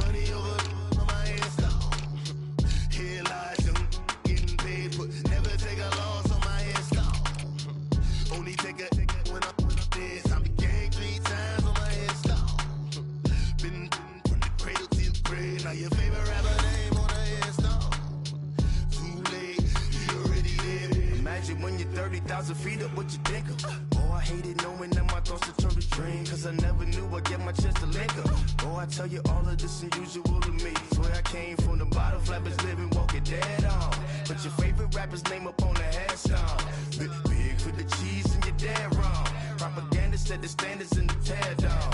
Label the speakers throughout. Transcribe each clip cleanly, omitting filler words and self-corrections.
Speaker 1: Money over on my install. Here lies young, getting paid, but never take a loss on my install. Only take a when I'm dead. I be gang 3 times on my install. Been from the cradle to the grave. Now your favorite rapper name on the install. Too late, you already there. Imagine when you're 30,000 feet up, what you think of? Oh, I hated knowing that my thoughts would turn to dream. Cause I never knew I'd get my chance to link up. Oh, I tell you all of this unusual to me. Swear I came from the bottom, flappers living, walking dead on. Put your favorite rapper's name up on the headstone. Big for the cheese and you're dead wrong. Propaganda set the standards in the tear down.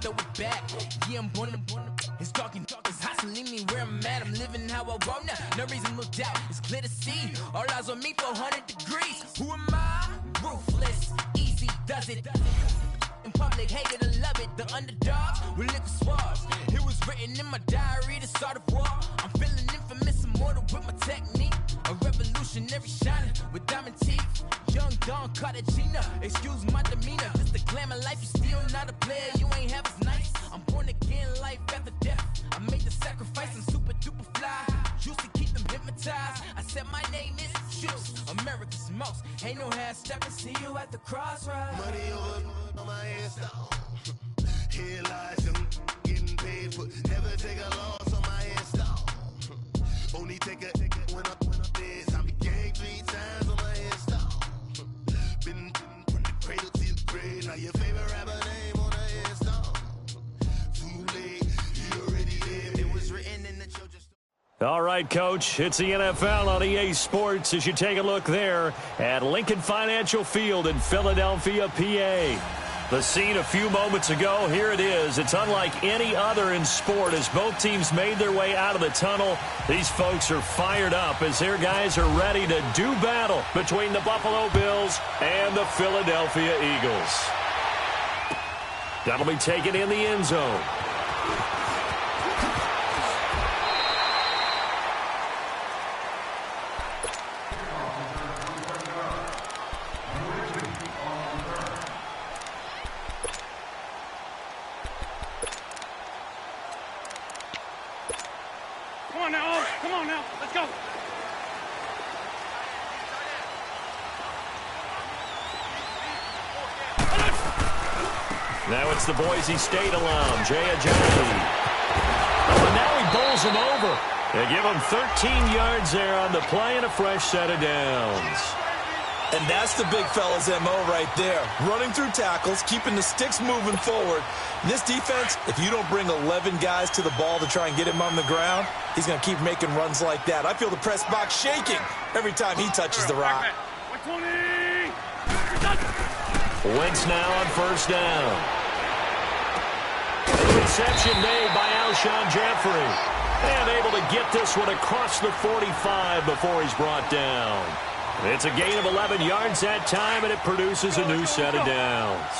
Speaker 2: Throw it back, yeah, I'm born to it's talking, it's hustling me where I'm at. I'm living how I want now, no reasonable doubt. It's clear to see, all eyes on me, 400 degrees. Who am I? Ruthless, easy does it. In public, hate it or love it. The underdogs with liquor swabs. It was written in my diary to start a war. I'm feeling infamous, immortal with my technique. A revolutionary shining with diamond teeth. Young Don Cartagena, excuse my demeanor. Just the glamour life, you still not a player. You ain't half as nice. I'm born again, life after death. I made the sacrifice and super duper fly. Used to keep them hypnotized. I said my name is Juice, America's most. Ain't no half stepping. See you at the crossroads.
Speaker 1: Money over on my install. Here lies young, getting paid, but never take a loss on my install. Only take a when I'm dead. I be gang 3 times on my install. Been from the cradle to the grave. Now your favorite rapper name on the install. Too late, you already there. It was written in the children's.
Speaker 3: All right, Coach, it's the NFL on EA Sports as you take a look there at Lincoln Financial Field in Philadelphia, PA. The scene a few moments ago, here it is. It's unlike any other in sport as both teams made their way out of the tunnel. These folks are fired up as their guys are ready to do battle between the Buffalo Bills and the Philadelphia Eagles. That'll be taken in the end zone.
Speaker 4: Come on now, let's go.
Speaker 3: Now it's the Boise State alum, Jay Ajayi. Oh, and now he bowls him over. They give him 13 yards there on the play and a fresh set of downs.
Speaker 5: And that's the big fella's MO right there. Running through tackles, keeping the sticks moving forward. In this defense, if you don't bring 11 guys to the ball to try and get him on the ground, he's going to keep making runs like that. I feel the press box shaking every time he touches the rock.
Speaker 3: Wentz now on first down. Reception made by Alshon Jeffrey. And able to get this one across the 45 before he's brought down. It's a gain of 11 yards that time, and it produces a new set of downs.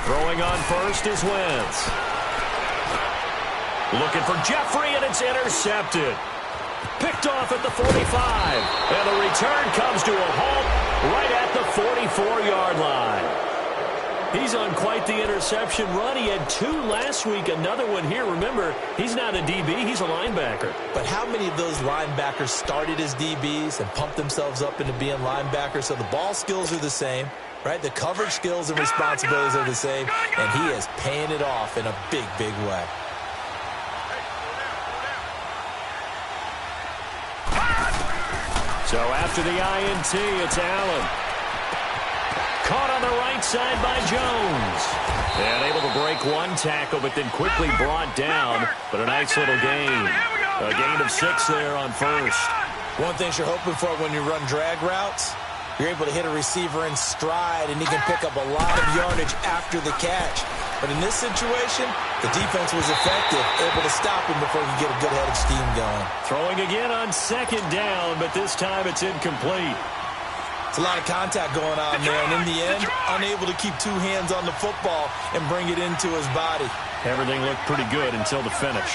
Speaker 3: Throwing on first is Wentz. Looking for Jeffrey, and it's intercepted. Picked off at the 45, and the return comes to a halt right at the 44-yard line. He's on quite the interception run. He had 2 last week, another one here. Remember, he's not a DB, he's a linebacker.
Speaker 5: But how many of those linebackers started as DBs and pumped themselves up into being linebackers? So the ball skills are the same, right? The coverage skills and responsibilities are the same, and he is paying it off in a big, big way.
Speaker 3: So after the INT, it's Allen. Caught on the right side by Jones. And able to break one tackle, but then quickly brought down. But a nice little gain. A gain of 6 there on first.
Speaker 5: One thing you're hoping for when you run drag routes, you're able to hit a receiver in stride, and he can pick up a lot of yardage after the catch. But in this situation, the defense was effective, able to stop him before he could get a good-headed scheme going.
Speaker 3: Throwing again on second down, but this time it's incomplete.
Speaker 5: It's a lot of contact going on there, and in the end, unable to keep 2 hands on the football and bring it into his body.
Speaker 3: Everything looked pretty good until the finish.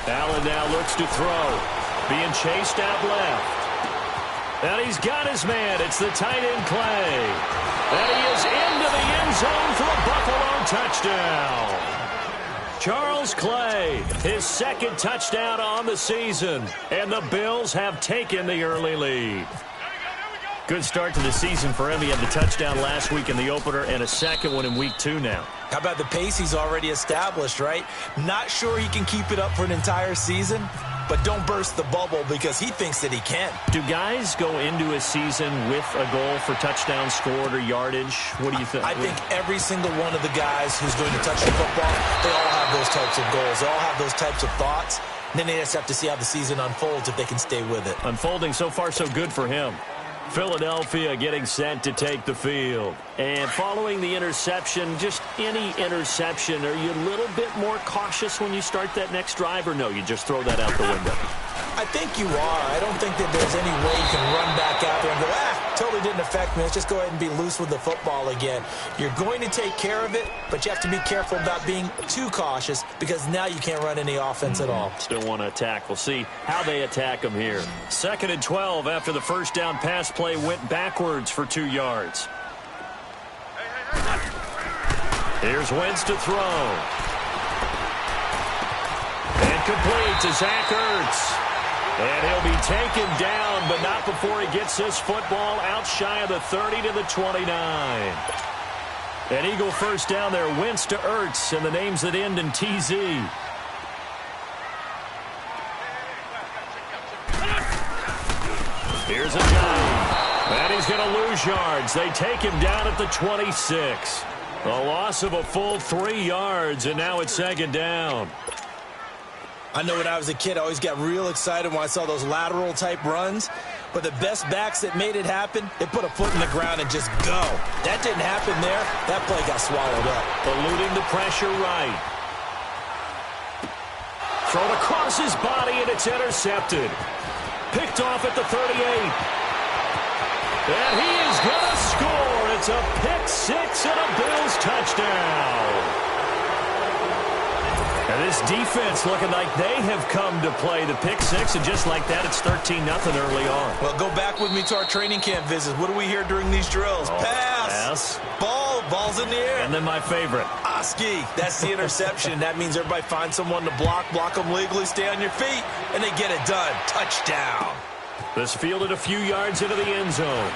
Speaker 3: Allen now looks to throw. Being chased out left. And he's got his man. It's the tight end, Clay. And he is into the end zone for a Buffalo touchdown. Charles Clay, his second touchdown on the season. And the Bills have taken the early lead. Good start to the season for him. He had the touchdown last week in the opener and a second one in week 2 now.
Speaker 5: How about the pace he's already established, right? Not sure he can keep it up for an entire season, but don't burst the bubble because he thinks that he can.
Speaker 3: Do guys go into a season with a goal for touchdowns scored or yardage? What do you think?
Speaker 5: I think every single one of the guys who's going to touch the football, they all have those types of goals. They all have those types of thoughts. And then they just have to see how the season unfolds if they can stay with it.
Speaker 3: Unfolding so far so good for him. Philadelphia getting set to take the field. And following the interception, just any interception, are you a little bit more cautious when you start that next drive, or no, you just throw that out the window?
Speaker 5: I think you are. I don't think that there's any way you can run back out there and go, totally didn't affect me. Let's just go ahead and be loose with the football again. You're going to take care of it, but you have to be careful about being too cautious because now you can't run any offense at all.
Speaker 3: Still want to attack. We'll see how they attack them here. 2nd and 12 after the first down pass play went backwards for 2 yards. Here's Wentz to throw. And complete to Zach Ertz. And he'll be taken down, but not before he gets this football out shy of the 30 to the 29. An Eagle first down there, Wentz to Ertz, and the names that end in TZ. Here's a guy. And he's going to lose yards. They take him down at the 26. A loss of a full 3 yards, and now it's 2nd down.
Speaker 5: I know when I was a kid, I always got real excited when I saw those lateral-type runs. But the best backs that made it happen, they put a foot in the ground and just go. That didn't happen there. That play got swallowed up.
Speaker 3: Eluding the pressure right. Thrown across his body, and it's intercepted. Picked off at the 38. And he is going to score. It's a pick 6 and a Bills touchdown. And this defense looking like they have come to play the pick 6, and just like that, it's 13-0 early on.
Speaker 5: Well, go back with me to our training camp visits. What do we hear during these drills? Pass. Ball's in the air.
Speaker 3: And then my favorite.
Speaker 5: Oski. That's the interception. That means everybody finds someone to block them legally, stay on your feet, and they get it done. Touchdown.
Speaker 3: This fielded a few yards into the end zone.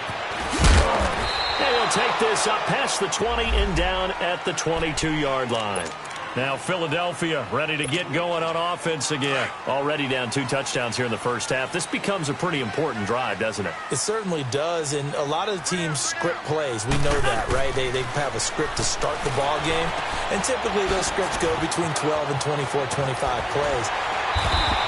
Speaker 3: And he'll take this up past the 20 and down at the 22-yard line. Now Philadelphia ready to get going on offense again. Already down 2 touchdowns here in the first half. This becomes a pretty important drive, doesn't it?
Speaker 5: It certainly does, and a lot of the teams script plays. We know that, right? They have a script to start the ball game, and typically those scripts go between 12 and 24, 25 plays.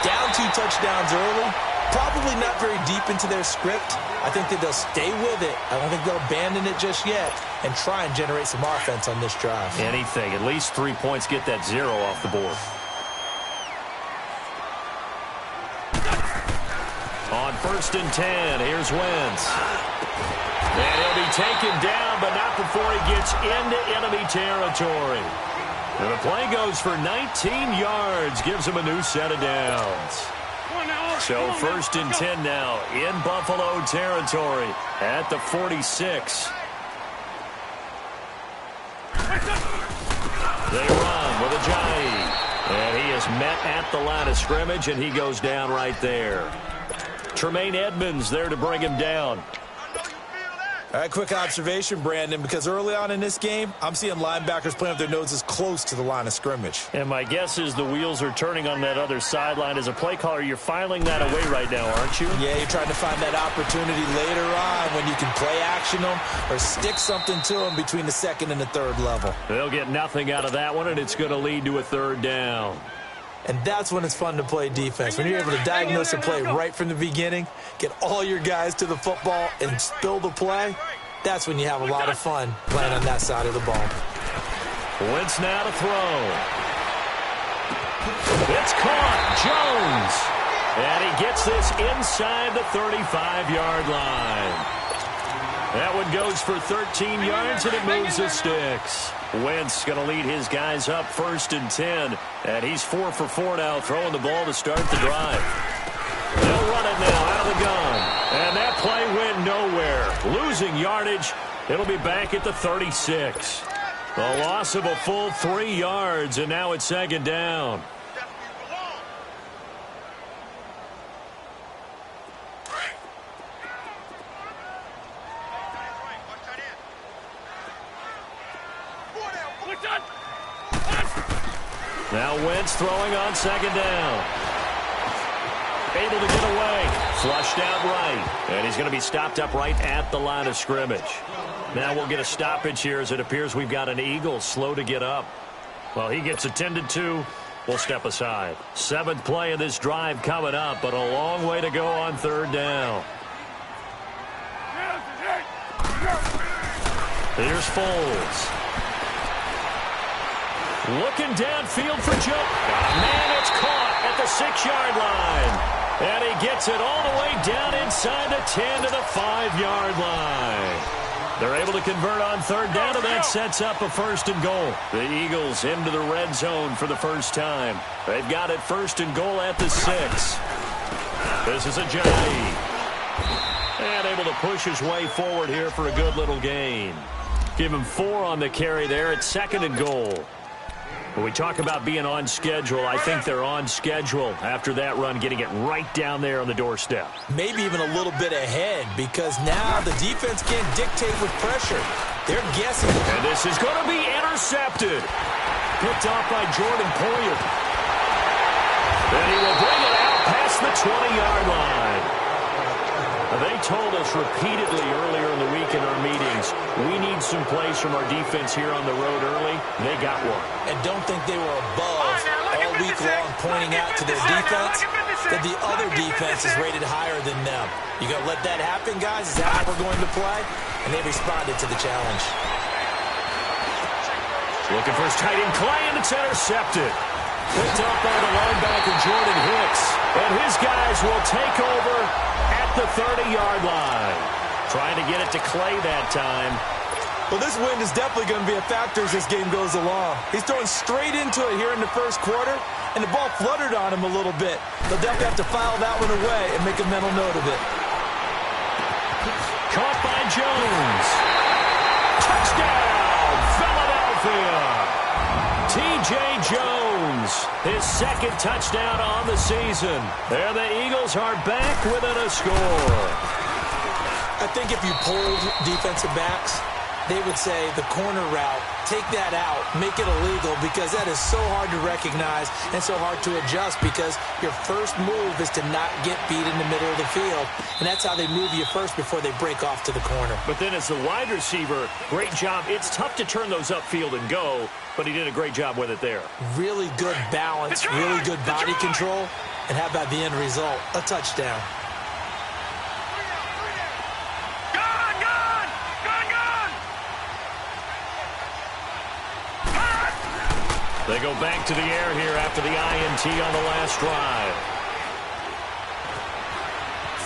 Speaker 5: Down 2 touchdowns early, probably not very deep into their script. I think that they'll stay with it. I don't think they'll abandon it just yet and try and generate some offense on this drive.
Speaker 3: Anything. At least 3 points, get that 0 off the board. On 1st and 10, here's Wentz. And he'll be taken down, but not before he gets into enemy territory. And the play goes for 19 yards, gives him a new set of downs. So 1st and 10 now in Buffalo territory at the 46. They run with Ajayi. And he is met at the line of scrimmage, and he goes down right there. Tremaine Edmonds there to bring him down.
Speaker 5: All right, quick observation, Brandon, because early on in this game, I'm seeing linebackers playing with their noses close to the line of scrimmage.
Speaker 3: And my guess is the wheels are turning on that other sideline. As a play caller, you're filing that away right now, aren't you?
Speaker 5: Yeah, you're trying to find that opportunity later on when you can play action them or stick something to them between the 2nd and the 3rd level.
Speaker 3: They'll get nothing out of that one, and it's going to lead to a 3rd down.
Speaker 5: And that's when it's fun to play defense. When you're able to diagnose a play right from the beginning, get all your guys to the football, and spill the play, that's when you have a lot of fun playing on that side of the ball.
Speaker 3: Wentz now to throw. It's caught. Jones. And he gets this inside the 35-yard line. That one goes for 13 yards, and it moves the sticks. Wentz going to lead his guys up 1st and 10. And he's 4 for 4 now, throwing the ball to start the drive. They'll run it now out of the gun. And that play went nowhere. Losing yardage. It'll be back at the 36. A loss of a full 3 yards, and now it's 2nd down. Now Wentz throwing on 2nd down. Able to get away. Flushed out right. And he's going to be stopped up right at the line of scrimmage. Now we'll get a stoppage here as it appears we've got an Eagle slow to get up. Well, he gets attended to. We'll step aside. 7th play of this drive coming up, but a long way to go on 3rd down. Here's Foles. Looking downfield for Joe. Man, it's caught at the 6-yard line. And he gets it all the way down inside the 10 to the 5-yard line. They're able to convert on 3rd down, and that sets up a 1st and goal. The Eagles into the red zone for the first time. They've got it 1st and goal at the 6. This is Ajayi. And able to push his way forward here for a good little gain. Give him 4 on the carry there at 2nd and goal. When we talk about being on schedule, I think they're on schedule after that run, getting it right down there on the doorstep.
Speaker 5: Maybe even a little bit ahead, because now the defense can't dictate with pressure. They're guessing.
Speaker 3: And this is going to be intercepted. Picked off by Jordan Poyer. And he will bring it out past the 20-yard line. They told us repeatedly earlier in the week in our meetings, we need some plays from our defense here on the road early. They got one.
Speaker 5: And don't think they were above all week long pointing out to their defense that the other defense is rated higher than them. You going to let that happen, guys? Is that how we're going to play? And they responded to the challenge.
Speaker 3: Looking for his tight end, Clay, and it's intercepted. Picked up by the linebacker, Jordan Hicks. And his guys will take over at the 30-yard line. Trying to get it to Clay that time.
Speaker 5: Well, this wind is definitely going to be a factor as this game goes along. He's throwing straight into it here in the first quarter, and the ball fluttered on him a little bit. They'll definitely have to file that one away and make a mental note of it.
Speaker 3: Caught by Jones. Touchdown, Philadelphia. T.J. Jones, his 2nd touchdown on the season. And the Eagles are back within a score.
Speaker 5: I think if you polled defensive backs, they would say the corner route, take that out, make it illegal, because that is so hard to recognize and so hard to adjust, because your first move is to not get beat in the middle of the field. And that's how they move you first before they break off to the corner.
Speaker 3: But then as the wide receiver, great job. It's tough to turn those upfield and go, but he did a great job with it there.
Speaker 5: Really good balance, really good body control. And how about the end result? A touchdown.
Speaker 3: They go back to the air here after the INT on the last drive.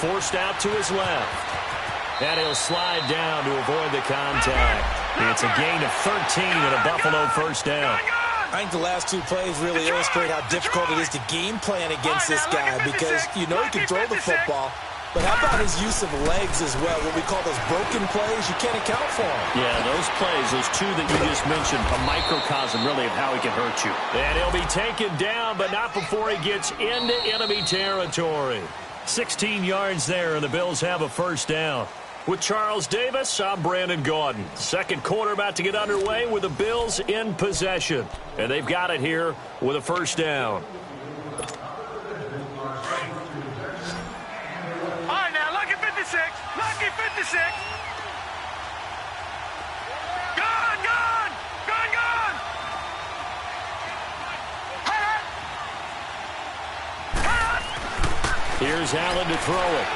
Speaker 3: Forced out to his left. And he'll slide down to avoid the contact. It's a gain of 13 and a Buffalo 1st down.
Speaker 5: I think the last 2 plays really illustrate how difficult it is to game plan against this guy, because you know he can throw the football. But how about his use of legs as well? What we call those broken plays, you can't account for them.
Speaker 3: Yeah, those plays, those 2 that you just mentioned, a microcosm really of how he can hurt you. And he'll be taken down, but not before he gets into enemy territory. 16 yards there, and the Bills have a 1st down. With Charles Davis, I'm Brandon Gaudin. 2nd quarter about to get underway with the Bills in possession. And they've got it here with a 1st down.
Speaker 4: Lucky 56. Gone, gone, gone, gone.
Speaker 3: Here's Allen to throw it.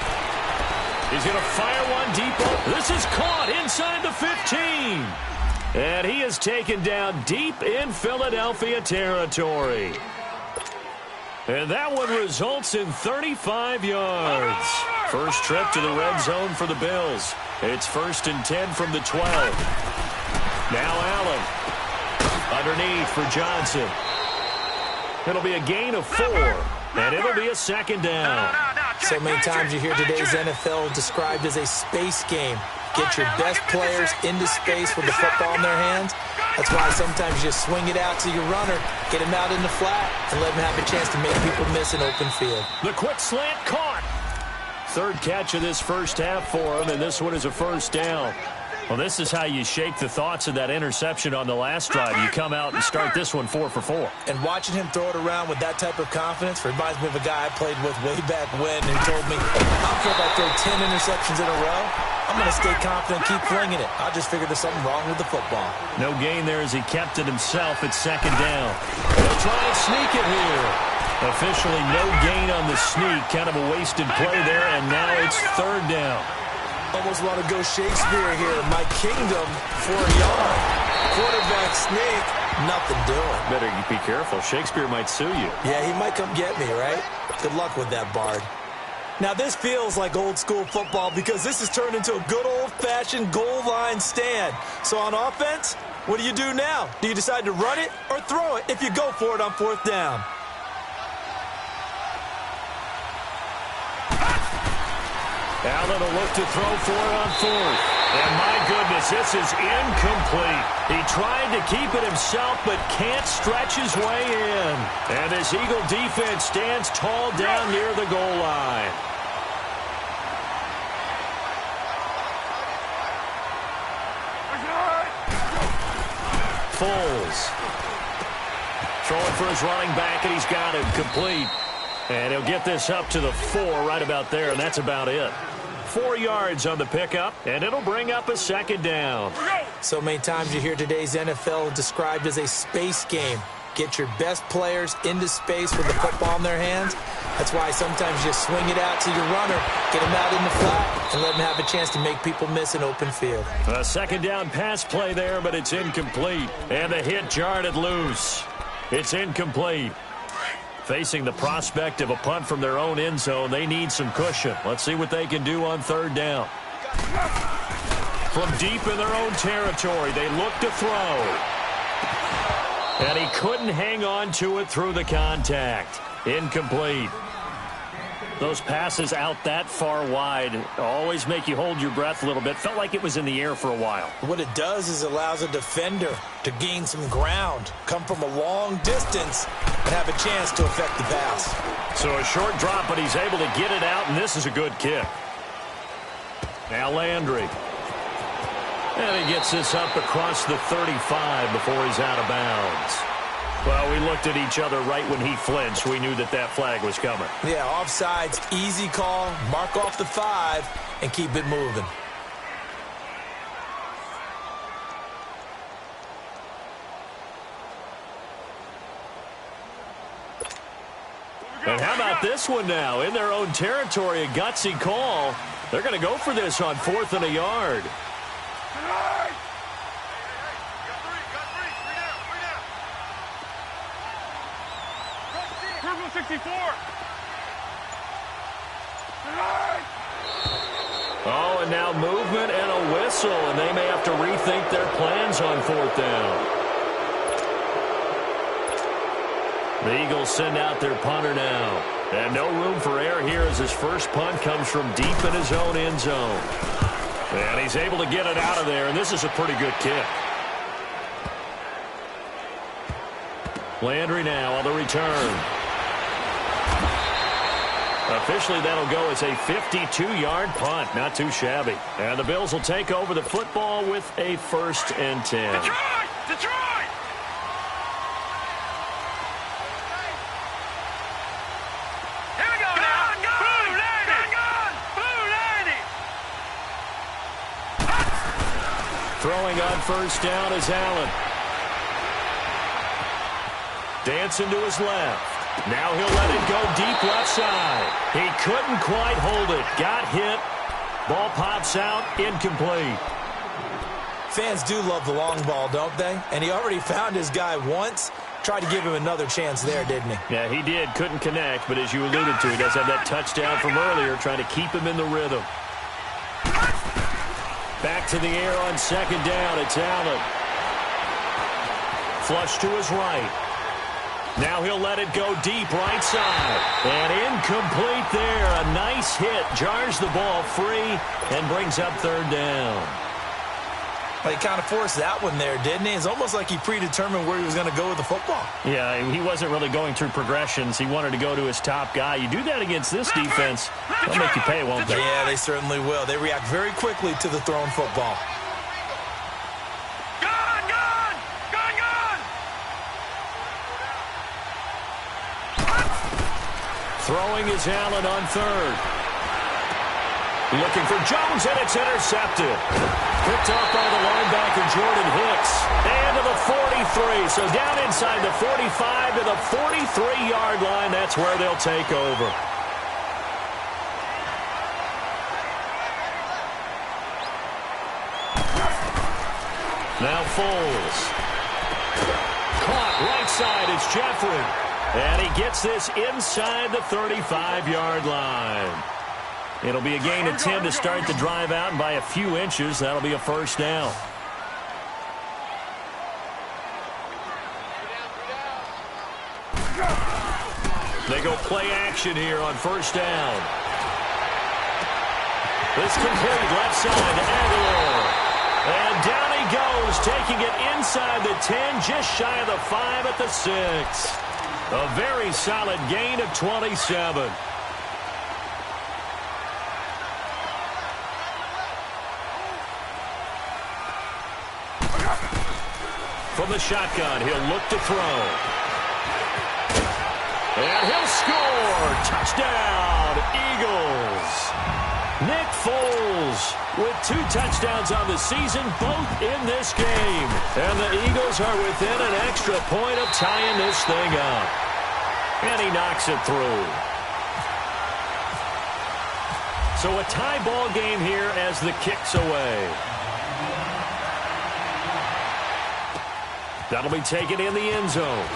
Speaker 3: He's going to fire one deep. This is caught inside the 15. And he is taken down deep in Philadelphia territory. And that one results in 35 yards. First trip to the red zone for the Bills. It's 1st and 10 from the 12. Now Allen. underneath for Johnson. It'll be a gain of 4, and it'll be a second down.
Speaker 5: So many times you hear today's NFL described as a space game. Get your best players into space with the football in their hands. That's why sometimes you just swing it out to your runner, get him out in the flat, and let him have a chance to make people miss an open field.
Speaker 3: The quick slant caught. Third catch of this first half for him, and this one is a first down. Well, this is how you shake the thoughts of that interception on the last drive. You come out and start this one 4 for 4.
Speaker 5: And watching him throw it around with that type of confidence reminds me of a guy I played with way back when who told me, I don't care if I throw 10 interceptions in a row. I'm going to stay confident, keep flinging it. I just figured there's something wrong with the football.
Speaker 3: No gain there as he kept it himself at second down. He'll try and sneak it here. Officially no gain on the sneak. Kind of a wasted play there, and now it's third down.
Speaker 5: Almost want to go Shakespeare here. My kingdom for a yard. Quarterback sneak. Nothing doing.
Speaker 3: Better be careful. Shakespeare might sue you.
Speaker 5: Yeah, he might come get me, right? Good luck with that, Bard. Now, this feels like old-school football because this has turned into a good old-fashioned goal line stand. So on offense, what do you do now? Do you decide to run it or throw it if you go for it on fourth down?
Speaker 3: Allen will look to throw for it on fourth. And my goodness, this is incomplete. He tried to keep it himself, but can't stretch his way in. And this Eagle defense stands tall down near the goal line. Foles. Throwing for his running back, and he's got it complete. And he'll get this up to the 4 right about there, and that's about it. 4 yards on the pickup, and it'll bring up a second down.
Speaker 5: So many times you hear today's NFL described as a space game. Get your best players into space with the football in their hands. That's why sometimes you swing it out to your runner, get him out in the flat, and let him have a chance to make people miss an open field.
Speaker 3: A second down pass play there, but it's incomplete. And the hit jarred it loose. It's incomplete. Facing the prospect of a punt from their own end zone, they need some cushion. Let's see what they can do on third down. From deep in their own territory, they look to throw. And he couldn't hang on to it through the contact. Incomplete. Those passes out that far wide always make you hold your breath a little bit. Felt like it was in the air for a while.
Speaker 5: What it does is allows a defender to gain some ground, come from a long distance, and have a chance to affect the pass.
Speaker 3: So a short drop, but he's able to get it out, and this is a good kick. Now Landry. And he gets this up across the 35 before he's out of bounds. Well, we looked at each other right when he flinched. We knew that that flag was coming.
Speaker 5: Yeah, offsides, easy call, mark off the 5, and keep it moving.
Speaker 3: And how about this one now? In their own territory, a gutsy call. They're going to go for this on 4th and a yard.
Speaker 4: Purple 64.
Speaker 3: Oh, and now movement and a whistle, and they may have to rethink their plans on 4th down. The Eagles send out their punter now. And no room for error here as his first punt comes from deep in his own end zone. And he's able to get it out of there, and this is a pretty good kick. Landry now on the return. Officially, that'll go as a 52-yard punt. Not too shabby. And the Bills will take over the football with a 1st and 10.
Speaker 4: Detroit! Detroit! Here we go now. Blue 90. Blue 90.
Speaker 3: Throwing on 1st down is Allen. Dancing to his left. Now he'll let it go deep left side. He couldn't quite hold it. Got hit. Ball pops out. Incomplete.
Speaker 5: Fans do love the long ball, don't they? And he already found his guy once. Tried to give him another chance there, didn't he?
Speaker 3: Yeah, he did. Couldn't connect, but as you alluded to, he does have that touchdown from earlier, trying to keep him in the rhythm. Back to the air on 2nd down. It's Allen. Flush to his right. Now he'll let it go deep right side. And incomplete there. A nice hit. Jars the ball free and brings up third down.
Speaker 5: Well, he kind of forced that one there, didn't he? It's almost like he predetermined where he was going to go with the football.
Speaker 3: Yeah, he wasn't really going through progressions. He wanted to go to his top guy. You do that against this defense, they'll make you pay, won't they?
Speaker 5: Yeah, they certainly will. They react very quickly to the thrown football.
Speaker 3: Throwing is Allen on third. Looking for Jones, and it's intercepted. Picked off by the linebacker, Jordan Hicks. And to the 43. So down inside the 45 to the 43-yard line. That's where they'll take over. Now Foles. Caught right side. It's Jeffrey. And he gets this inside the 35-yard line. It'll be a gain of 10 to start the drive out, and by a few inches, that'll be a first down. They go play action here on first down. It's complete left side to Aguilar. And down he goes, taking it inside the 10, just shy of the 5 at the 6. A very solid gain of 27. From the shotgun, he'll look to throw. And he'll score. Touchdown, Eagles. Nick Foles with 2 touchdowns on the season, both in this game. And the Eagles are within an extra point of tying this thing up. And he knocks it through. So a tie ball game here as the kick's away. That'll be taken in the end zone.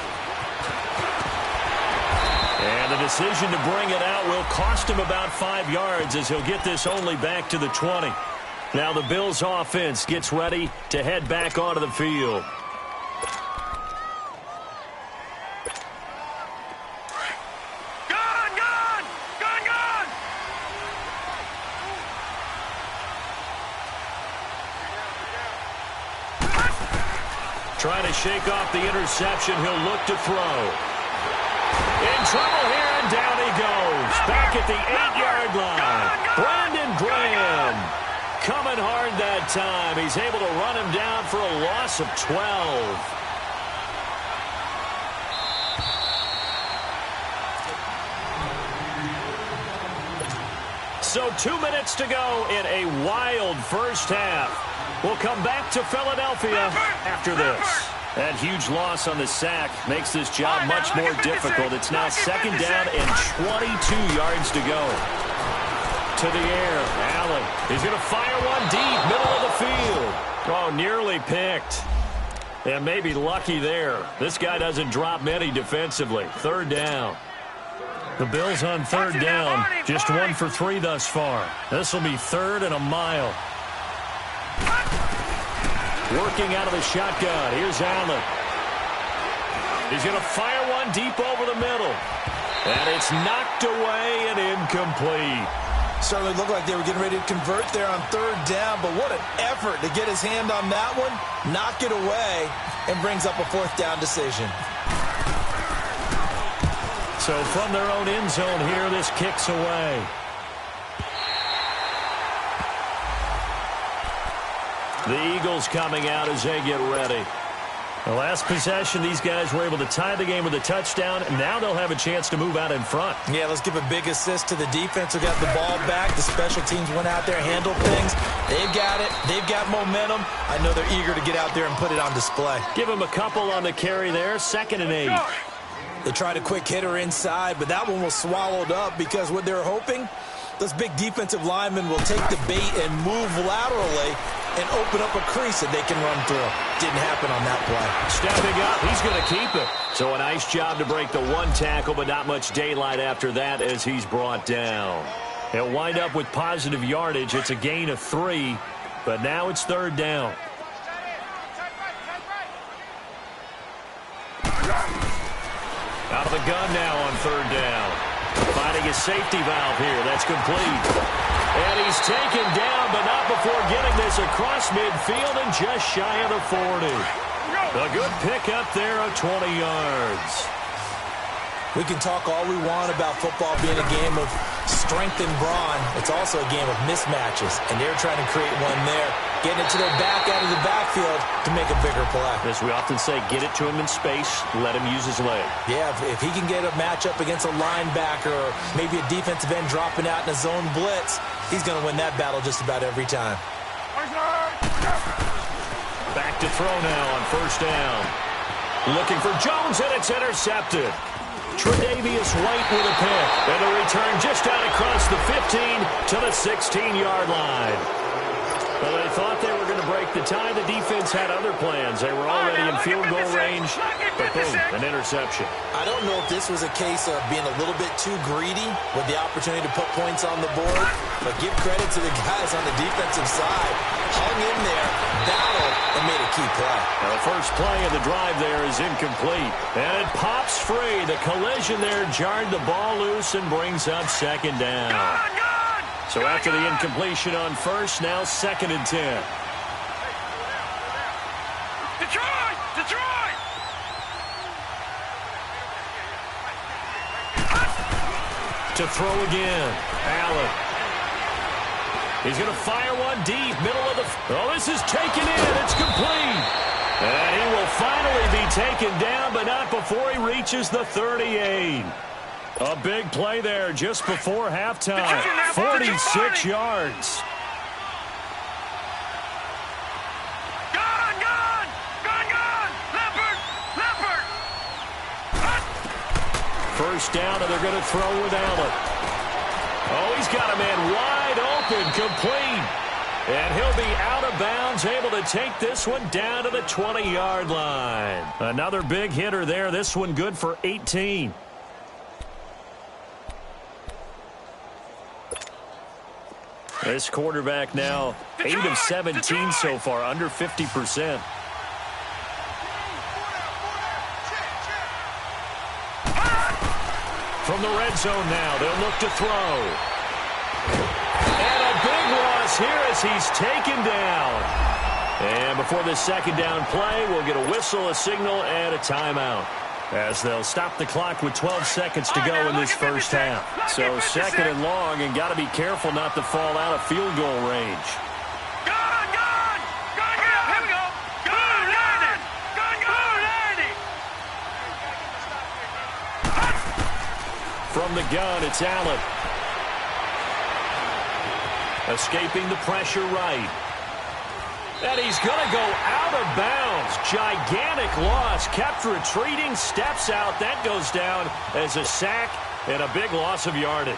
Speaker 3: And the decision to bring it out will cost him about 5 yards as he'll get this only back to the 20. Now the Bills offense gets ready to head back onto the field. Trying to shake off the interception. He'll look to throw. In trouble here, and down he goes. Back at the 8-yard line. Brandon Graham coming hard that time. He's able to run him down for a loss of 12. So 2 minutes to go in a wild first half. We'll come back to Philadelphia after this. That huge loss on the sack makes this job much more difficult. It's now second down and 22 yards to go. To the air, Allen. He's going to fire one deep, middle of the field. Oh, nearly picked. And maybe lucky there. This guy doesn't drop many defensively. Third down. The Bills on third down. Just 1 for 3 thus far. This will be third and a mile. Working out of the shotgun. Here's Allen. He's going to fire one deep over the middle. And it's knocked away and incomplete.
Speaker 5: Certainly looked like they were getting ready to convert there on third down, but what an effort to get his hand on that one, knock it away, and brings up a fourth down decision.
Speaker 3: So from their own end zone here, this kicks away. The Eagles coming out as they get ready. The last possession, these guys were able to tie the game with a touchdown, and now they'll have a chance to move out in front.
Speaker 5: Yeah, let's give a big assist to the defense who got the ball back. The special teams went out there, handled things. They've got it. They've got momentum. I know they're eager to get out there and put it on display.
Speaker 3: Give them a couple on the carry there. 2nd and 8.
Speaker 5: They tried a quick hitter inside, but that one was swallowed up because what they're hoping, those big defensive linemen will take the bait and move laterally and open up a crease that they can run through. Didn't happen on that play.
Speaker 3: Stepping up, he's going to keep it. So a nice job to break the 1 tackle, but not much daylight after that as he's brought down. He'll wind up with positive yardage. It's a gain of 3, but now it's third down. the gun now on third down. Finding a safety valve here. That's complete. And he's taken down, but not before getting this across midfield and just shy of the 40. A good pickup there of 20 yards.
Speaker 5: We can talk all we want about football being a game of strength and brawn. It's also a game of mismatches, and they're trying to create one there, getting it to their back out of the backfield to make a bigger play.
Speaker 3: As we often say, get it to him in space, let him use his leg.
Speaker 5: Yeah, if he can get a matchup against a linebacker or maybe a defensive end dropping out in a zone blitz, he's going to win that battle just about every time.
Speaker 3: Back to throw now on first down. Looking for Jones, and it's intercepted. Tre'Davious White with a pick. And a return just out across the 15 to the 16-yard line. Well, they thought they were going to break the tie. The defense had other plans. They were already in field goal range. But boom, an interception.
Speaker 5: I don't know if this was a case of being a little bit too greedy with the opportunity to put points on the board. But give credit to the guys on the defensive side. Hung in there, battled, and made a key play.
Speaker 3: Now, the first play of the drive there is incomplete. And it pops free. The collision there jarred the ball loose and brings up second down. So after the incompletion on first, now 2nd and 10.
Speaker 4: Detroit! Detroit!
Speaker 3: To throw again. Allen. He's going to fire one deep. Middle of the... Oh, this is taken in. It's complete. And he will finally be taken down, but not before he reaches the 38. A big play there just before halftime. 46 yards.
Speaker 4: Gone! Gone! Gone! Gone! Leopard! Leopard!
Speaker 3: First down, and they're going to throw with Allen. Oh, he's got a man wide open, complete. And he'll be out of bounds, able to take this one down to the 20-yard line. Another big hitter there. This one good for 18. This quarterback now 8 of 17 so far, under 50%. From the red zone now, they'll look to throw. And a big loss here as he's taken down. And before this second down play, we'll get a whistle, a signal, and a timeout, as they'll stop the clock with 12 seconds to go in this first half. So 2nd and long, and got to be careful not to fall out of field goal range.
Speaker 4: Gone! Gone! Gone! Gone! Here we go! Gone! Landed! Gone! Gone! Landed!
Speaker 3: From the gun, it's Allen. Escaping the pressure right. And he's going to go out of bounds. Gigantic loss. Kept retreating. Steps out. That goes down as a sack and a big loss of yardage.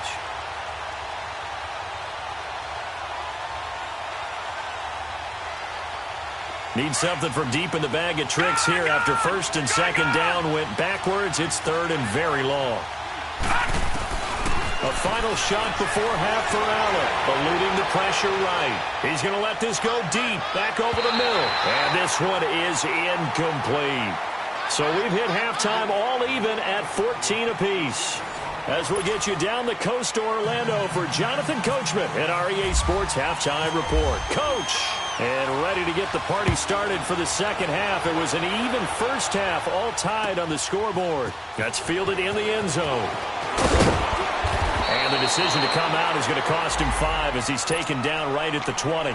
Speaker 3: Need something from deep in the bag of tricks here after 1st and 2nd down went backwards. It's 3rd and very long. A final shot before half for Allen. Eluding the pressure right. He's going to let this go deep. Back over the middle. And this one is incomplete. So we've hit halftime all even at 14 apiece. As we'll get you down the coast to Orlando for Jonathan Coachman at our EA Sports Halftime Report. Coach! And ready to get the party started for the second half. It was an even first half, all tied on the scoreboard. That's fielded in the end zone. And the decision to come out is going to cost him 5 as he's taken down right at the 20.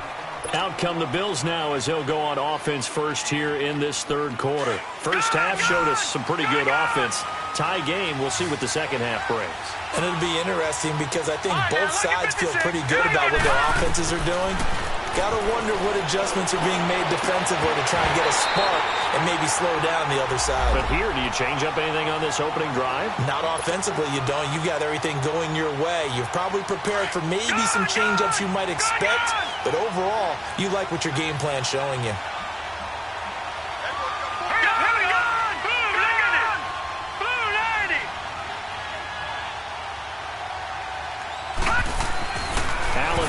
Speaker 3: Out come the Bills now as they'll go on offense first here in this 3rd quarter. First half showed us some pretty good offense. Tie game, we'll see what the second half brings.
Speaker 5: And it'll be interesting because I think both sides feel pretty good about what their offenses are doing. Got to wonder what adjustments are being made defensively to try and get a spark and maybe slow down the other side.
Speaker 3: But here, do you change up anything on this opening drive?
Speaker 5: Not offensively, you don't. You got everything going your way. You've probably prepared for maybe some change-ups you might expect, but overall, you like what your game plan's showing you.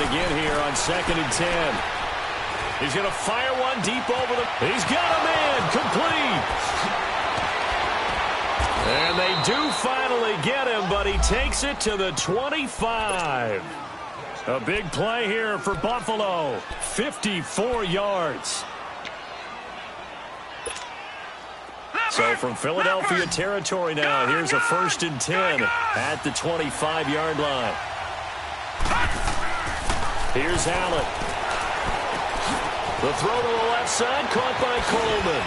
Speaker 3: Again here on 2nd and 10. He's going to fire one deep over the... He's got a man complete. And they do finally get him, but he takes it to the 25. A big play here for Buffalo. 54 yards. So from Philadelphia territory now, here's a 1st and 10 at the 25-yard line. Here's Allen. The throw to the left side, caught by Coleman.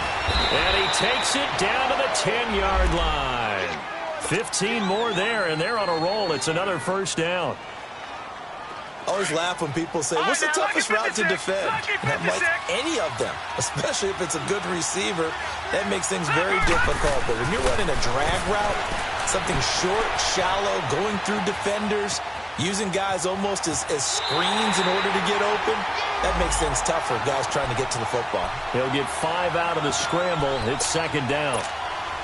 Speaker 3: And he takes it down to the 10-yard line. 15 more there, and they're on a roll. It's another 1st down.
Speaker 5: I always laugh when people say, what's the toughest route to defend? And I'm like, any of them, especially if it's a good receiver. That makes things very difficult. But when you're running a drag route, something short, shallow, going through defenders, using guys almost as screens in order to get open, that makes things tough for guys trying to get to the football.
Speaker 3: He'll get 5 out of the scramble. It's 2nd down.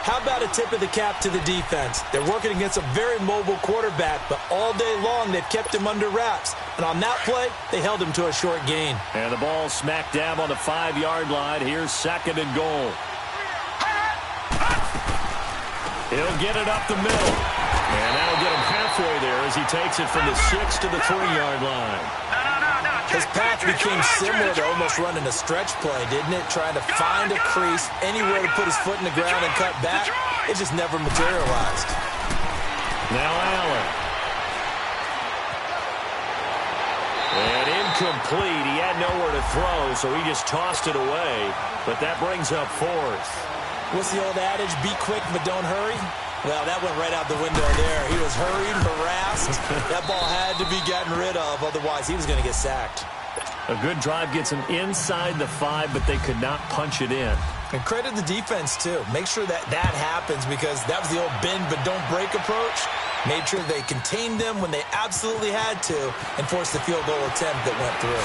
Speaker 5: How about a tip of the cap to the defense? They're working against a very mobile quarterback, but all day long they've kept him under wraps. And on that play, they held him to a short gain.
Speaker 3: And the ball smack dab on the 5-yard line. Here's 2nd and goal. He'll get it up the middle. And that'll get him halfway there as he takes it from the 6 to the 3-yard line.
Speaker 5: His path became similar to almost running a stretch play, didn't it? Trying to find a crease, anywhere to put his foot in the ground and cut back. It just never materialized.
Speaker 3: Now Allen. And incomplete. He had nowhere to throw, so he just tossed it away. But that brings up 4th.
Speaker 5: What's the old adage? Be quick, but don't hurry. Well, that went right out the window there. He was hurried, harassed. That ball had to be gotten rid of, otherwise he was going to get sacked.
Speaker 3: A good drive gets him inside the 5, but they could not punch it in.
Speaker 5: And credit the defense, too. Make sure that happens, because that was the old bend but don't break approach. Made sure they contained them when they absolutely had to and forced the field goal attempt that went through.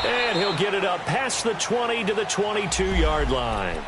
Speaker 3: And he'll get it up past the 20 to the 22-yard line.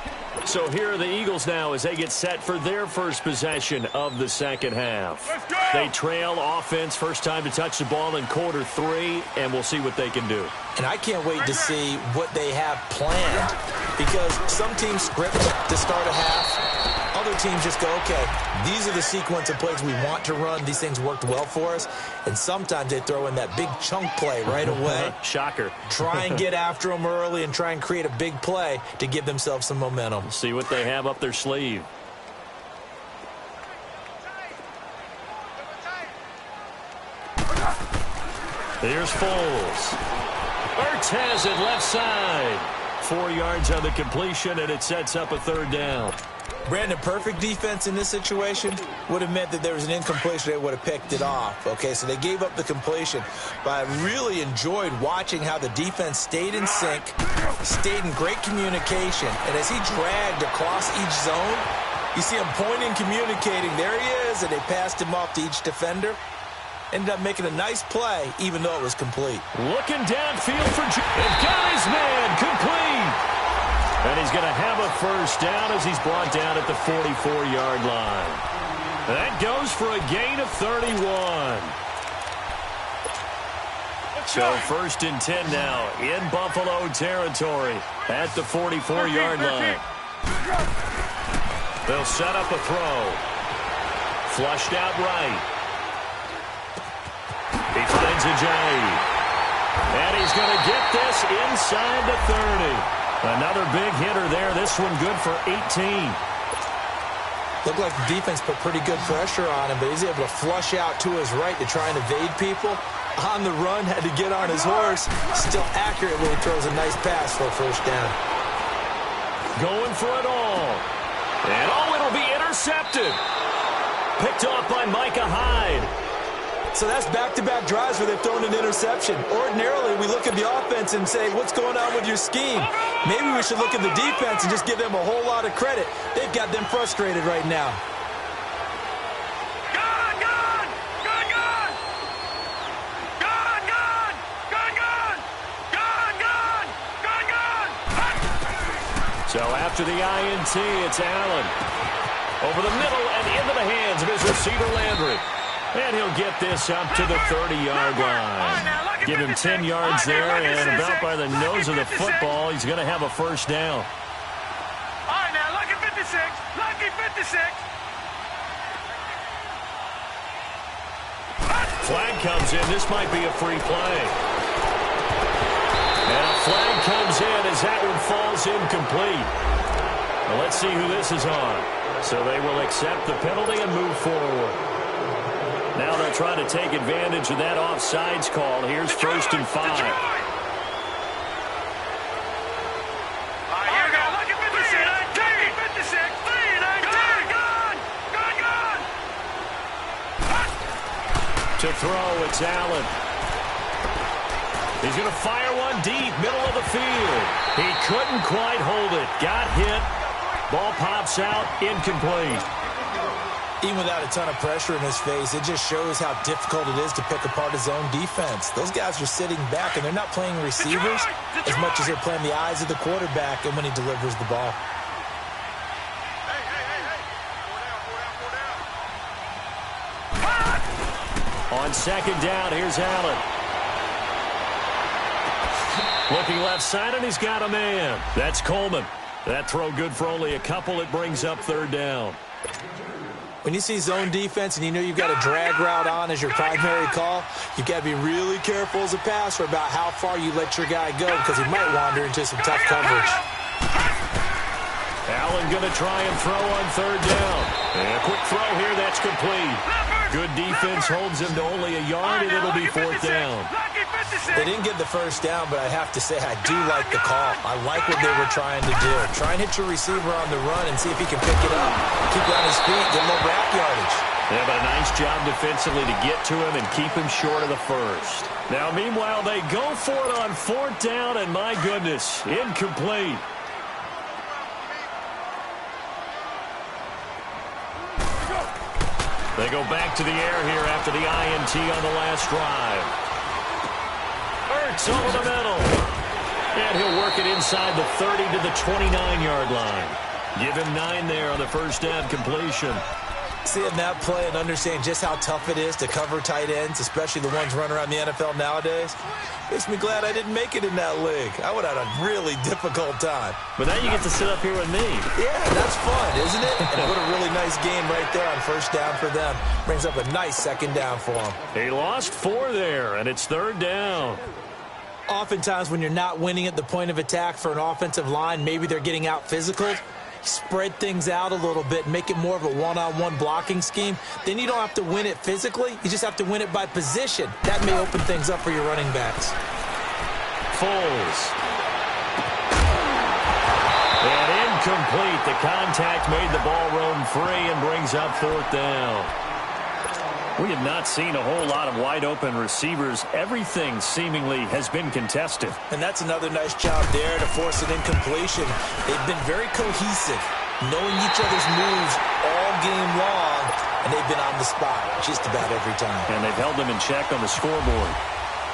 Speaker 3: So here are the Eagles now as they get set for their first possession of the 2nd half. They trail offense, first time to touch the ball in quarter 3, and we'll see what they can do.
Speaker 5: And I can't wait to see what they have planned, because some teams script to start a half. Other teams just go, okay, these are the sequence of plays we want to run. These things worked well for us. And sometimes they throw in that big chunk play right away.
Speaker 3: Shocker.
Speaker 5: Try and get after them early and try and create a big play to give themselves some momentum.
Speaker 3: See what they have up their sleeve. Here's Foles. Ertz has it left side. 4 yards on the completion, and it sets up a 3rd down.
Speaker 5: Brandon, perfect defense in this situation would have meant that there was an incompletion. They would have picked it off. Okay, so they gave up the completion. But I really enjoyed watching how the defense stayed in sync, stayed in great communication. And as he dragged across each zone, you see him pointing, communicating. There he is, and they passed him off to each defender. Ended up making a nice play, even though it was complete.
Speaker 3: Looking downfield for they've got his man complete. And he's going to have a 1st down as he's brought down at the 44-yard line. That goes for a gain of 31. So 1st and 10 now in Buffalo territory at the 44-yard line. They'll set up a throw. Flushed out right. He finds Ajayi. And he's going to get this inside the 30. Another big hitter there. This one good for 18.
Speaker 5: Looked like the defense put pretty good pressure on him, but he's able to flush out to his right to try and evade people. On the run, had to get on his horse. Still accurately throws a nice pass for a 1st down.
Speaker 3: Going for it all. And it'll be intercepted. Picked off by Micah Hyde.
Speaker 5: So that's back-to-back drives where they've thrown an interception. Ordinarily, we look at the offense and say, what's going on with your scheme? Maybe we should look at the defense and just give them a whole lot of credit. They've got them frustrated right now.
Speaker 3: So after the INT, it's Allen. Over the middle and into the hands of his receiver, Landry. And he'll get this up to the 30-yard line. Give him 10 yards there, and about by the nose of the football, he's going to have a 1st down.
Speaker 4: All right, now, lucky 56. Lucky 56. 56.
Speaker 3: Flag comes in. This might be a free play. And a flag comes in as that one falls incomplete. Well, let's see who this is on. So they will accept the penalty and move forward. Now they'll try to take advantage of that offsides call. Here's 1st and 5.
Speaker 4: Here we go. Look at 56. 56.
Speaker 3: To throw, it's Allen. He's going to fire one deep, middle of the field. He couldn't quite hold it. Got hit. Ball pops out, incomplete.
Speaker 5: Even without a ton of pressure in his face, it just shows how difficult it is to pick apart his own defense. Those guys are sitting back, and they're not playing receivers as much as they're playing the eyes of the quarterback and when he delivers the ball.
Speaker 3: On 2nd down, here's Allen. Looking left side, and he's got a man. That's Coleman. That throw good for only a couple. It brings up 3rd down.
Speaker 5: When you see zone defense and you know you've got a drag route on as your primary call, you've got to be really careful as a passer about how far you let your guy go because he might wander into some tough coverage.
Speaker 3: Allen going to try and throw on 3rd down. And a quick throw here, that's complete. Good defense holds him to only a yard, and it'll be 4th down.
Speaker 5: They didn't get the 1st down, but I have to say I do like the call. I like what they were trying to do. Try and hit your receiver on the run and see if he can pick it up. Keep it on his feet, get a little wrap yardage.
Speaker 3: Yeah, but a nice job defensively to get to him and keep him short of the 1st. Now, meanwhile, they go for it on 4th down, and my goodness, incomplete. They go back to the air here after the INT on the last drive. Ertz over the middle. And he'll work it inside the 30 to the 29-yard line. Give him 9 there on the 1st down completion.
Speaker 5: Seeing that play and understand just how tough it is to cover tight ends, especially the ones running around the NFL nowadays, makes me glad I didn't make it in that league. I would have had a really difficult time.
Speaker 3: But now you get to sit up here with me.
Speaker 5: Yeah, that's fun, isn't it? And what a really nice game right there on 1st down for them. Brings up a nice 2nd down for them.
Speaker 3: He lost 4 there, and it's 3rd down.
Speaker 5: Oftentimes when you're not winning at the point of attack for an offensive line, maybe they're getting out physical. Spread things out a little bit, make it more of a one-on-one blocking scheme. Then you don't have to win it physically. You just have to win it by position. That may open things up for your running backs.
Speaker 3: Foles. And incomplete. The contact made the ball roam free and brings up 4th down. We have not seen a whole lot of wide-open receivers. Everything seemingly has been contested.
Speaker 5: And that's another nice job there to force an incompletion. They've been very cohesive, knowing each other's moves all game long, and they've been on the spot just about every time.
Speaker 3: And they've held them in check on the scoreboard.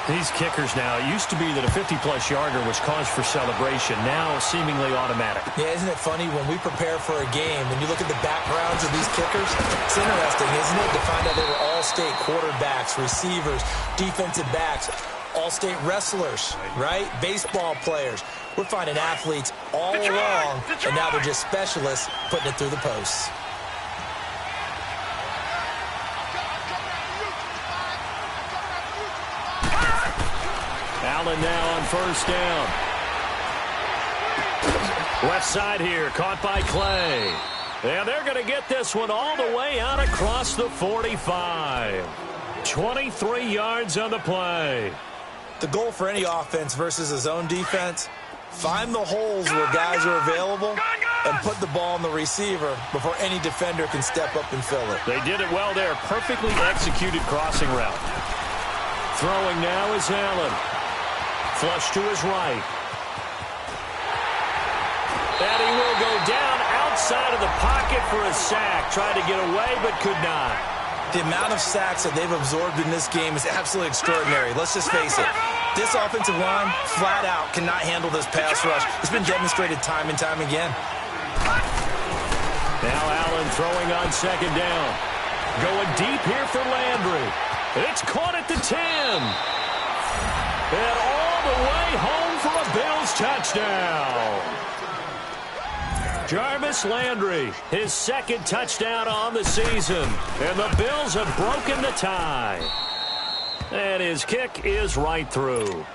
Speaker 3: These kickers now, it used to be that a 50-plus yarder was cause for celebration. Now, seemingly automatic.
Speaker 5: Yeah, isn't it funny when we prepare for a game, when you look at the backgrounds of these kickers, it's interesting, isn't it, to find out they were all-state quarterbacks, receivers, defensive backs, all-state wrestlers, right? Baseball players. We're finding athletes all along, and now they're just specialists putting it through the posts.
Speaker 3: Allen now on 1st down. Left side here, caught by Clay. And they're going to get this one all the way out across the 45. 23 yards on the play.
Speaker 5: The goal for any offense versus a zone defense, find the holes where guys are available and put the ball on the receiver before any defender can step up and fill it.
Speaker 3: They did it well there. Perfectly executed crossing route. Throwing now is Allen. Flush to his right. And he will go down outside of the pocket for a sack. Tried to get away, but could not.
Speaker 5: The amount of sacks that they've absorbed in this game is absolutely extraordinary. Let's just face it. This offensive line, flat out, cannot handle this pass rush. It's been demonstrated time and time again.
Speaker 3: Now Allen throwing on 2nd down. Going deep here for Landry. It's caught at the 10. And all the way home for a Bills touchdown. Jarvis Landry, his second touchdown on the season. And the Bills have broken the tie. And his kick is right through.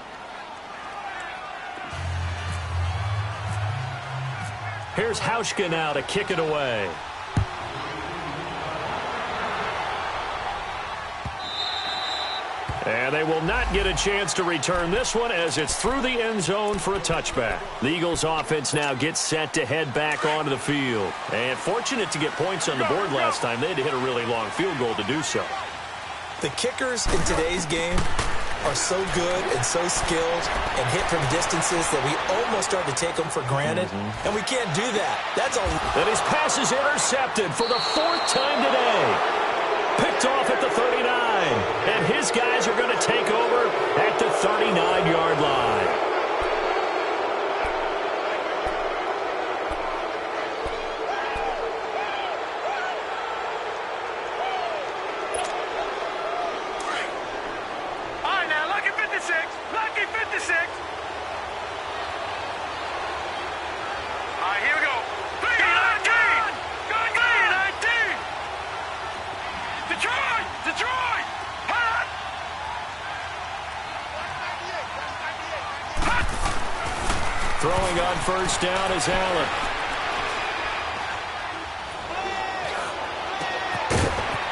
Speaker 3: Here's Hauschka now to kick it away. And they will not get a chance to return this one as it's through the end zone for a touchback. The Eagles offense now gets set to head back onto the field. And fortunate to get points on the board last time. They had to hit a really long field goal to do so.
Speaker 5: The kickers in today's game are so good and so skilled and hit from distances that we almost start to take them for granted. And we can't do that. That's all.
Speaker 3: And his pass is intercepted for the 4th time today. Picked off at the 39. And his guys are going to take over at the 39-yard line. Throwing on first down is Allen.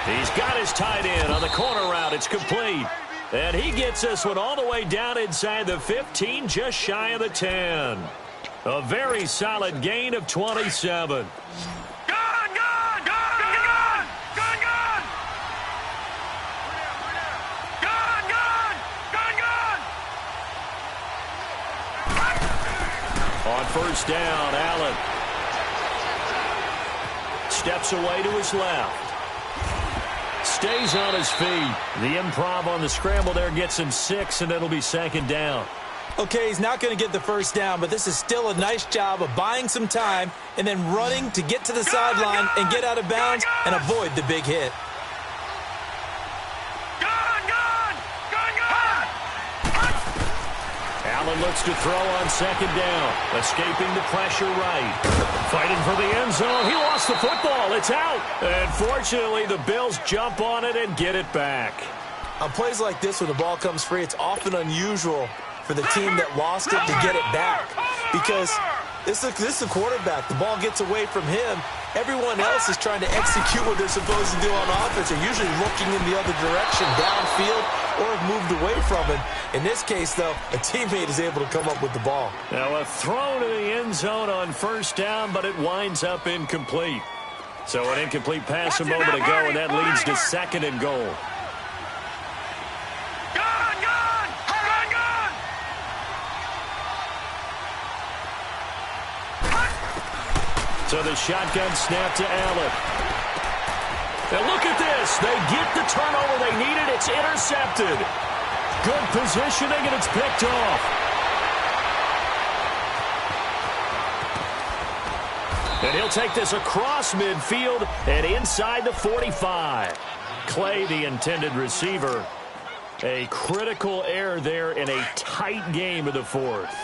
Speaker 3: He's got his tight end on the corner route. It's complete. And he gets this one all the way down inside the 15, just shy of the 10. A very solid gain of 27. On first down, Allen steps away to his left. Stays on his feet. The improv on the scramble there gets him 6, and it'll be 2nd down.
Speaker 5: Okay, he's not going to get the first down, but this is still a nice job of buying some time and then running to get to the sideline and get out of bounds and avoid the big hit.
Speaker 3: Allen looks to throw on 2nd down. Escaping the pressure right. Fighting for the end zone. He lost the football. It's out. And fortunately, the Bills jump on it and get it back.
Speaker 5: On plays like this, when the ball comes free, it's often unusual for the team that lost it to get it back. Because this is the quarterback. The ball gets away from him. Everyone else is trying to execute what they're supposed to do on offense. They're usually looking in the other direction, downfield, or have moved away from it. In this case, though, a teammate is able to come up with the ball.
Speaker 3: Now a throw to the end zone on first down, but it winds up incomplete. So an incomplete pass a moment ago, and that leads to 2nd and goal. So the shotgun snap to Allen. Now look at this. They get the turnover they needed. It's intercepted. Good positioning, and it's picked off. And he'll take this across midfield and inside the 45. Clay, the intended receiver. A critical error there in a tight game of the 4th.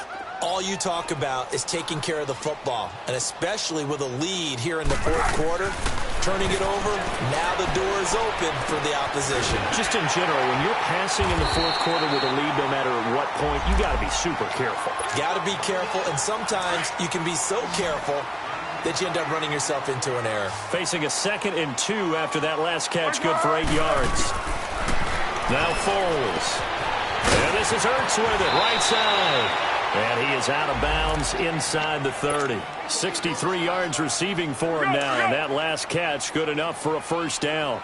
Speaker 5: All you talk about is taking care of the football, and especially with a lead here in the 4th quarter, turning it over, now the door is open for the opposition.
Speaker 3: Just in general, when you're passing in the 4th quarter with a lead, no matter at what point, you got to be super careful.
Speaker 5: Got to be careful, and sometimes you can be so careful that you end up running yourself into an error.
Speaker 3: Facing a 2nd and 2 after that last catch, good for 8 yards. Now Foles. And this is Ertz with it, right side. And he is out of bounds inside the 30. 63 yards receiving for him now, and that last catch good enough for a first down.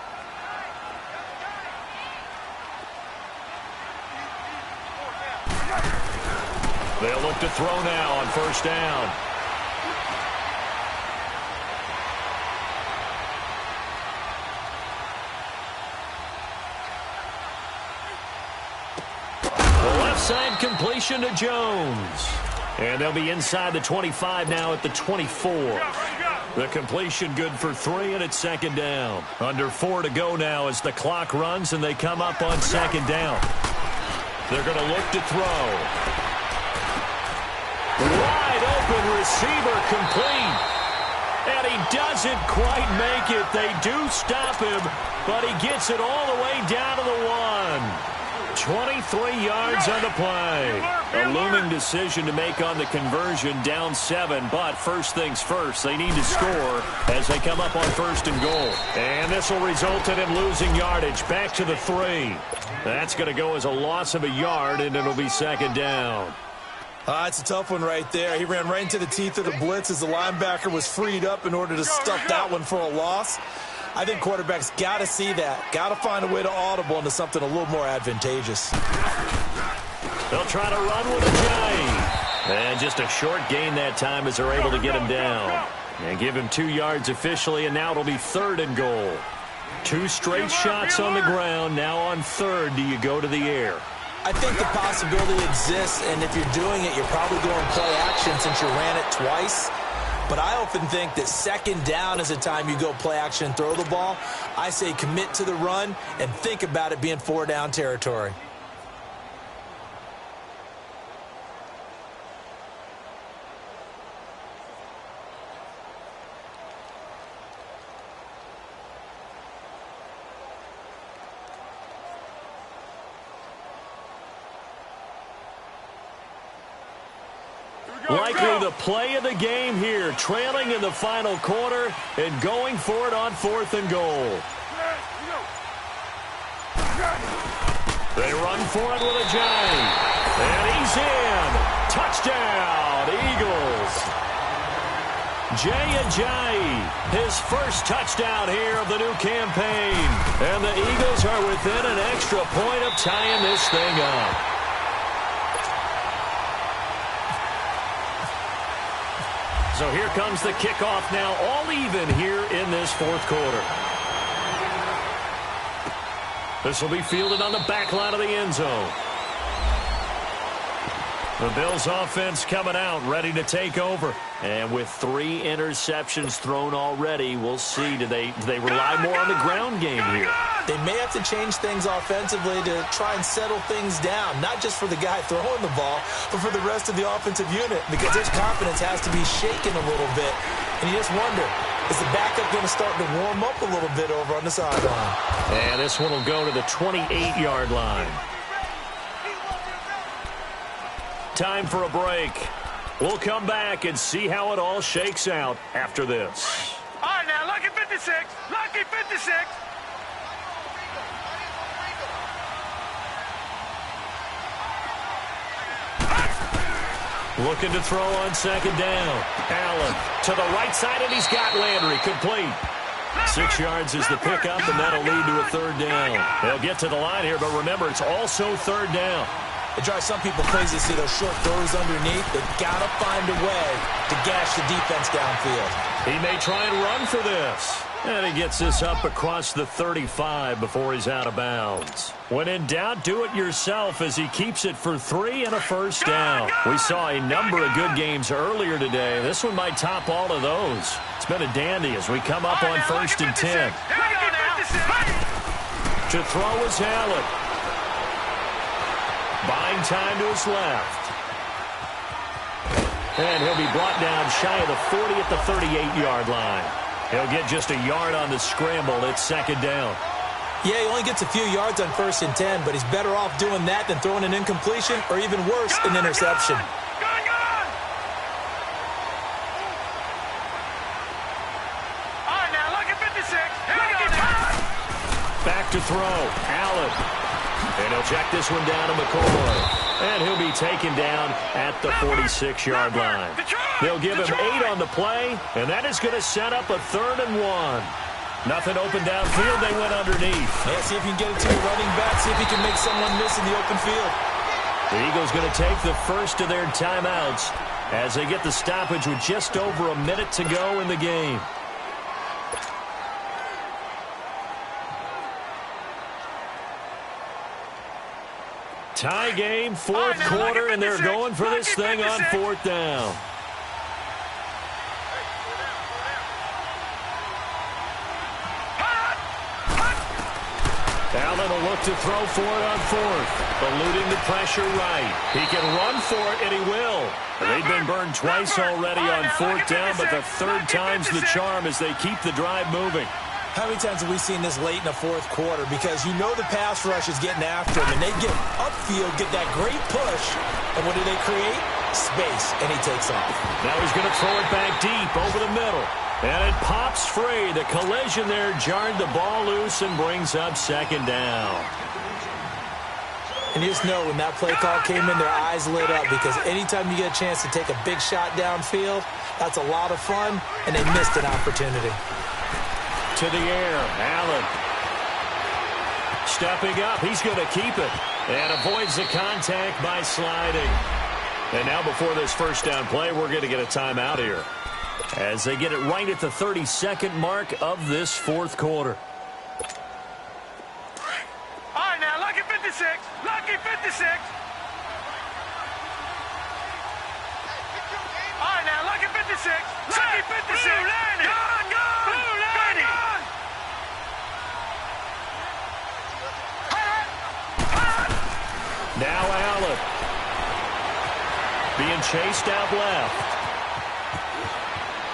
Speaker 3: They'll look to throw now on first down. Side completion to Jones. And they'll be inside the 25 now at the 24. The completion good for 3, and it's 2nd down. Under 4 to go now as the clock runs, and they come up on 2nd down. They're going to look to throw. Wide open receiver complete. And he doesn't quite make it. They do stop him, but he gets it all the way down to the 1. 23 yards on the play. A looming decision to make on the conversion, down 7. But first things first, they need to score as they come up on 1st and goal. And this will result in him losing yardage. Back to the 3. That's going to go as a loss of a yard, and it'll be 2nd down.
Speaker 5: It's a tough one right there. He ran right into the teeth of the blitz as the linebacker was freed up in order to stuff that one for a loss. I think quarterbacks got to see that. Got to find a way to audible into something a little more advantageous.
Speaker 3: They'll try to run with a J. And just a short gain that time as they're able to get him down. And give him 2 yards officially, and now it'll be 3rd and goal. 2 straight shots on the ground. Now on 3rd, do you go to the air?
Speaker 5: I think the possibility exists, and if you're doing it, you're probably going play action since you ran it twice. But I often think that 2nd down is a time you go play action and throw the ball. I say commit to the run and think about it being 4-down territory.
Speaker 3: Likely the play of the game here, trailing in the final quarter and going for it on 4th and goal. They run for it with a J. And he's in. Touchdown, Eagles. J, his first touchdown here of the new campaign. And the Eagles are within an extra point of tying this thing up. So here comes the kickoff now, all even here in this 4th quarter. This will be fielded on the back line of the end zone. The Bills offense coming out, ready to take over. And with 3 interceptions thrown already, we'll see. Do they rely more on the ground game here?
Speaker 5: They may have to change things offensively to try and settle things down, not just for the guy throwing the ball, but for the rest of the offensive unit, because his confidence has to be shaken a little bit. And you just wonder, is the backup going to start to warm up a little bit over on the sideline?
Speaker 3: And this one will go to the 28-yard line. Time for a break. We'll come back and see how it all shakes out after this.
Speaker 4: All right, now, lucky 56. Lucky 56.
Speaker 3: Looking to throw on 2nd down. Allen to the right side, and he's got Landry complete. 6 yards is the pickup, and that'll lead to a 3rd down. They'll get to the line here, but remember, it's also 3rd down.
Speaker 5: It drives some people crazy to see those short throws underneath. They've got to find a way to gash the defense downfield.
Speaker 3: He may try and run for this. And he gets this up across the 35 before he's out of bounds. When in doubt, do it yourself as he keeps it for 3 and a 1st down. We saw a number of good games earlier today. This one might top all of those. It's been a dandy as we come up on 1st and 10. To throw is Allen. Buying time to his left. And he'll be brought down shy of the 40 at the 38-yard line. He'll get just a yard on the scramble. It's 2nd down.
Speaker 5: Yeah, he only gets a few yards on 1st and 10, but he's better off doing that than throwing an incompletion or even worse, an interception.
Speaker 4: All right, now, look at 56. Here we go now.
Speaker 3: Back to throw. Allen. And he'll check this one down to McCoy. And he'll be taken down at the 46-yard line. They'll give him 8 on the play, and that is going to set up a 3rd and 1. Nothing open downfield. They went underneath.
Speaker 5: Yeah, see if you can get it to your running back. See if he can make someone miss in the open field.
Speaker 3: The Eagles going to take the first of their timeouts as they get the stoppage with just over a minute to go in the game. Tie game, 4th quarter, and they're going for this thing on 4th down. Allen will look to throw for it on fourth. Eluding the pressure right. He can run for it, and he will. They've been burned twice already on fourth down, but the third time's the charm as they keep the drive moving.
Speaker 5: How many times have we seen this late in the fourth quarter? Because you know the pass rush is getting after him, and they get upfield, get that great push, and what do they create? Space, and he takes off.
Speaker 3: Now he's going to throw it back deep over the middle. And it pops free. The collision there jarred the ball loose and brings up second down.
Speaker 5: And you just know when that play call came in, their eyes lit up, because anytime you get a chance to take a big shot downfield, that's a lot of fun, and they missed an opportunity.
Speaker 3: To the air, Allen. Stepping up, he's going to keep it. And avoids the contact by sliding. And now before this first down play, we're going to get a timeout here, as they get it right at the 32nd mark of this fourth quarter.
Speaker 4: All right, now, lucky 56. Lucky 56. All right, now, lucky 56. Lucky 56. Blue landing. Gone. Blue landing.
Speaker 3: Now Allen. Being chased out left.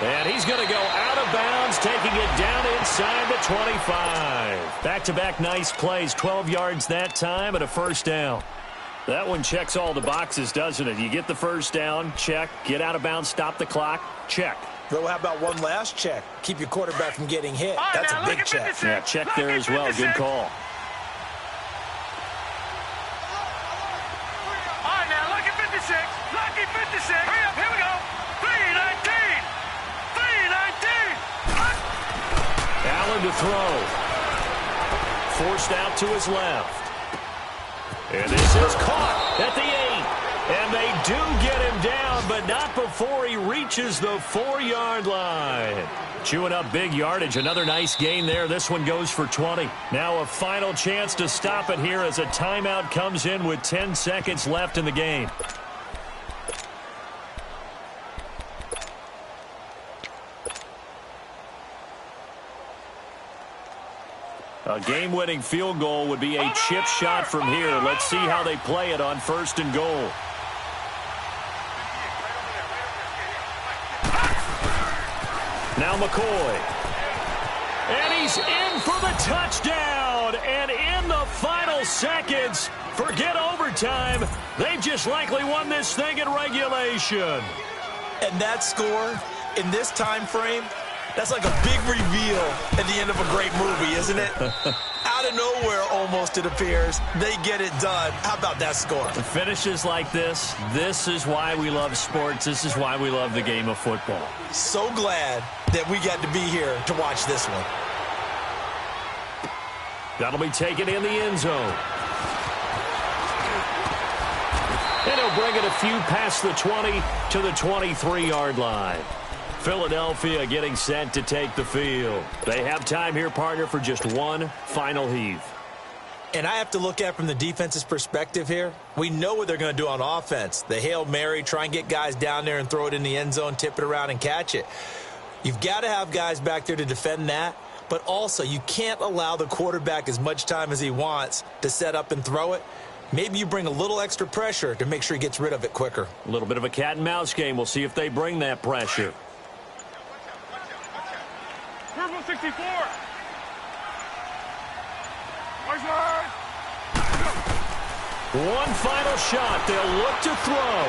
Speaker 3: And he's going to go out of bounds, taking it down inside the 25. Back-to-back nice plays, 12 yards that time and a first down. That one checks all the boxes, doesn't it? You get the first down, check. Get out of bounds, stop the clock, check.
Speaker 5: Though, how about one last check? Keep your quarterback from getting hit. That's a big check.
Speaker 3: Yeah, check there as well. Good call.
Speaker 4: All right, now, lucky 56. Lucky 56. Hurry up, here we go. 319. 319.
Speaker 3: Allen to throw. Forced out to his left. And this is caught at the 8. And they do get him down, but not before he reaches the 4-yard line. Chewing up big yardage. Another nice gain there. This one goes for 20. Now a final chance to stop it here as a timeout comes in with 10 seconds left in the game. A game-winning field goal would be a chip shot from here. Let's see how they play it on first and goal. Now McCoy. And he's in for the touchdown. And in the final seconds, forget overtime, they've just likely won this thing in regulation.
Speaker 5: And that score in this time frame, that's like a big reveal at the end of a great movie, isn't it? Out of nowhere, almost, it appears. They get it done. How about that score?
Speaker 3: Finishes like this is why we love sports. This is why we love the game of football.
Speaker 5: So glad that we got to be here to watch this one.
Speaker 3: That'll be taken in the end zone. And he'll bring it a few past the 20 to the 23-yard line. Philadelphia getting set to take the field. They have time here, partner, for just one final heave.
Speaker 5: And I have to look at from the defense's perspective here. We know what they're going to do on offense. The Hail Mary, try and get guys down there and throw it in the end zone, tip it around and catch it. You've got to have guys back there to defend that. But also, you can't allow the quarterback as much time as he wants to set up and throw it. Maybe you bring a little extra pressure to make sure he gets rid of it quicker.
Speaker 3: A little bit of a cat and mouse game. We'll see if they bring that pressure.
Speaker 4: Purple 64.
Speaker 3: One final shot. They'll look to throw.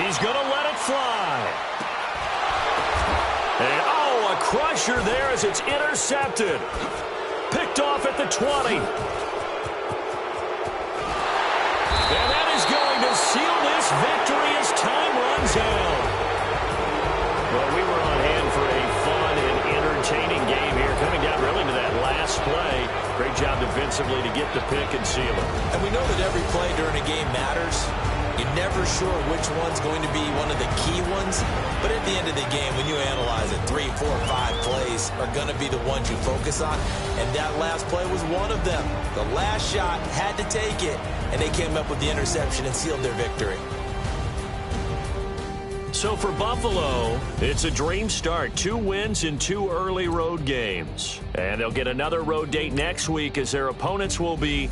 Speaker 3: He's going to let it fly. And, oh, a crusher there as it's intercepted. Picked off at the 20. And that is going to seal this victory as time runs out. Well, we were on hand for a fun and entertaining game here, coming down really to that last play. Great job defensively to get the pick and seal it.
Speaker 5: And we know that every play during a game matters. You're never sure which one's going to be one of the key ones. But at the end of the game, when you analyze it, 3, 4, 5 plays are going to be the ones you focus on. And that last play was one of them. The last shot had to take it, and they came up with the interception and sealed their victory.
Speaker 3: So for Buffalo, it's a dream start. 2 wins in 2 early road games. And they'll get another road date next week as their opponents will be